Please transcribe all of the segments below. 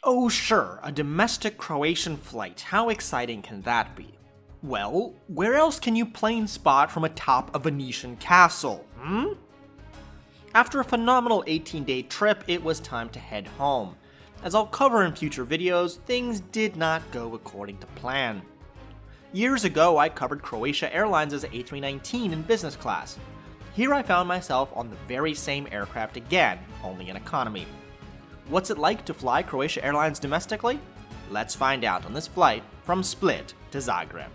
Oh sure, a domestic Croatian flight, how exciting can that be? Well, where else can you plane spot from atop a Venetian castle, After a phenomenal 18-day trip, it was time to head home. As I'll cover in future videos, things did not go according to plan. Years ago, I covered Croatia Airlines' A319 in business class. Here I found myself on the very same aircraft again, only in economy. What's it like to fly Croatia Airlines domestically? Let's find out on this flight from Split to Zagreb.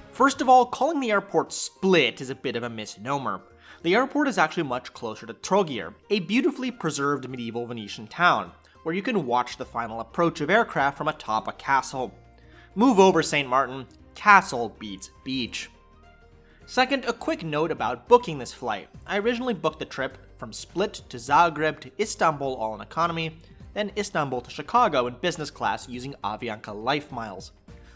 First of all, calling the airport Split is a bit of a misnomer. The airport is actually much closer to Trogir, a beautifully preserved medieval Venetian town, where you can watch the final approach of aircraft from atop a castle. Move over, St. Martin. Castle beats beach. Second, a quick note about booking this flight. I originally booked the trip from Split to Zagreb to Istanbul all in economy, then Istanbul to Chicago in business class using Avianca Life Miles.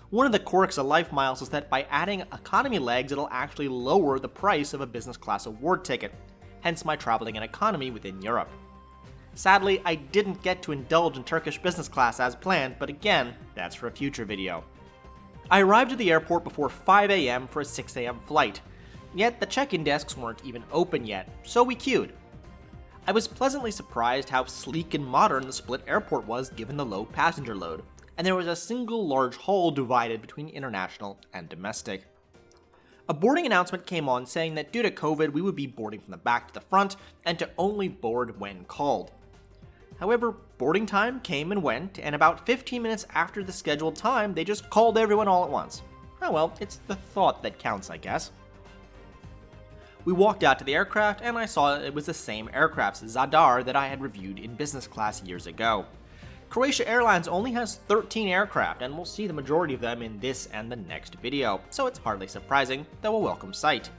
One of the quirks of Life Miles is that by adding economy legs, it'll actually lower the price of a business class award ticket, hence my traveling in economy within Europe. Sadly, I didn't get to indulge in Turkish business class as planned, but again, that's for a future video. I arrived at the airport before 5 AM for a 6 AM flight, yet the check-in desks weren't even open yet, so we queued. I was pleasantly surprised how sleek and modern the Split airport was given the low passenger load, and there was a single large hall divided between international and domestic. A boarding announcement came on saying that due to COVID we would be boarding from the back to the front and to only board when called. However, boarding time came and went, and about 15 minutes after the scheduled time they just called everyone all at once. Oh well, it's the thought that counts, I guess. We walked out to the aircraft and I saw it was the same aircraft's Zadar that I had reviewed in business class years ago. Croatia Airlines only has 13 aircraft, and we'll see the majority of them in this and the next video, so it's hardly surprising, though a welcome sight.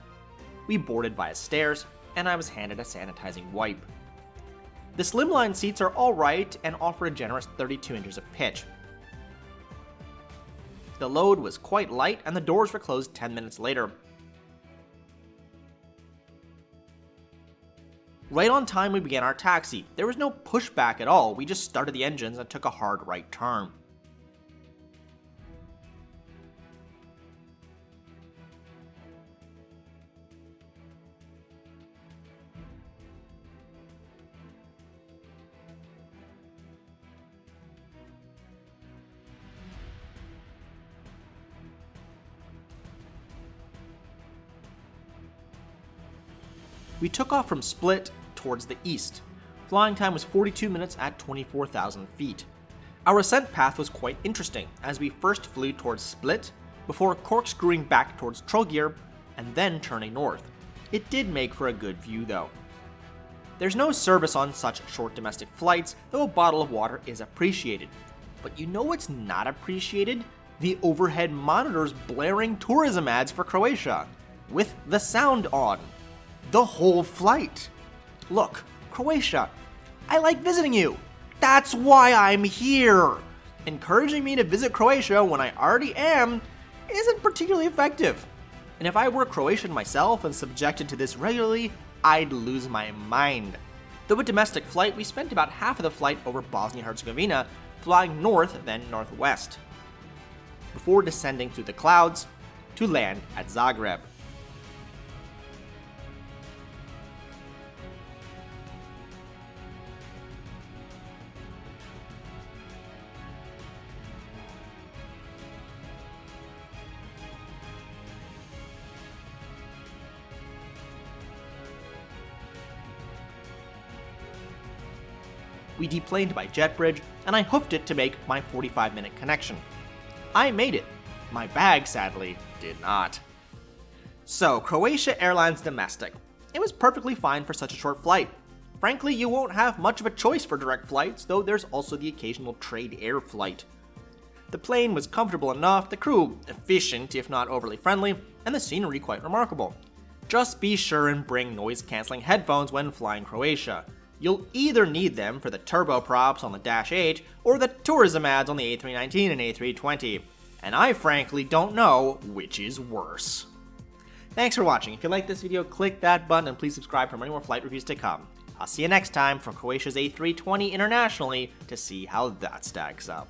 We boarded via stairs, and I was handed a sanitizing wipe. The slimline seats are alright and offer a generous 32 inches of pitch. The load was quite light and the doors were closed 10 minutes later. Right on time we began our taxi. There was no pushback at all, we just started the engines and took a hard right turn. We took off from Split towards the east. Flying time was 42 minutes at 24,000 feet. Our ascent path was quite interesting, as we first flew towards Split, before corkscrewing back towards Trogir, and then turning north. It did make for a good view though. There's no service on such short domestic flights, though a bottle of water is appreciated. But you know what's not appreciated? The overhead monitors blaring tourism ads for Croatia, with the sound on. The whole flight. Look, Croatia, I like visiting you. That's why I'm here. Encouraging me to visit Croatia when I already am isn't particularly effective. And if I were Croatian myself and subjected to this regularly, I'd lose my mind. Though a domestic flight, we spent about half of the flight over Bosnia-Herzegovina, flying north then northwest, before descending through the clouds to land at Zagreb. We deplaned by jet bridge, and I hoofed it to make my 45-minute connection. I made it. My bag, sadly, did not. So, Croatia Airlines domestic. It was perfectly fine for such a short flight. Frankly, you won't have much of a choice for direct flights, though there's also the occasional trade air flight. The plane was comfortable enough, the crew efficient if not overly friendly, and the scenery quite remarkable. Just be sure and bring noise-canceling headphones when flying Croatia. You'll either need them for the turboprops on the Dash 8 or the tourism ads on the A319 and A320, and I frankly don't know which is worse. Thanks for watching. If you like this video, click that button and please subscribe for many more flight reviews to come. I'll see you next time for Croatia's A320 internationally to see how that stacks up.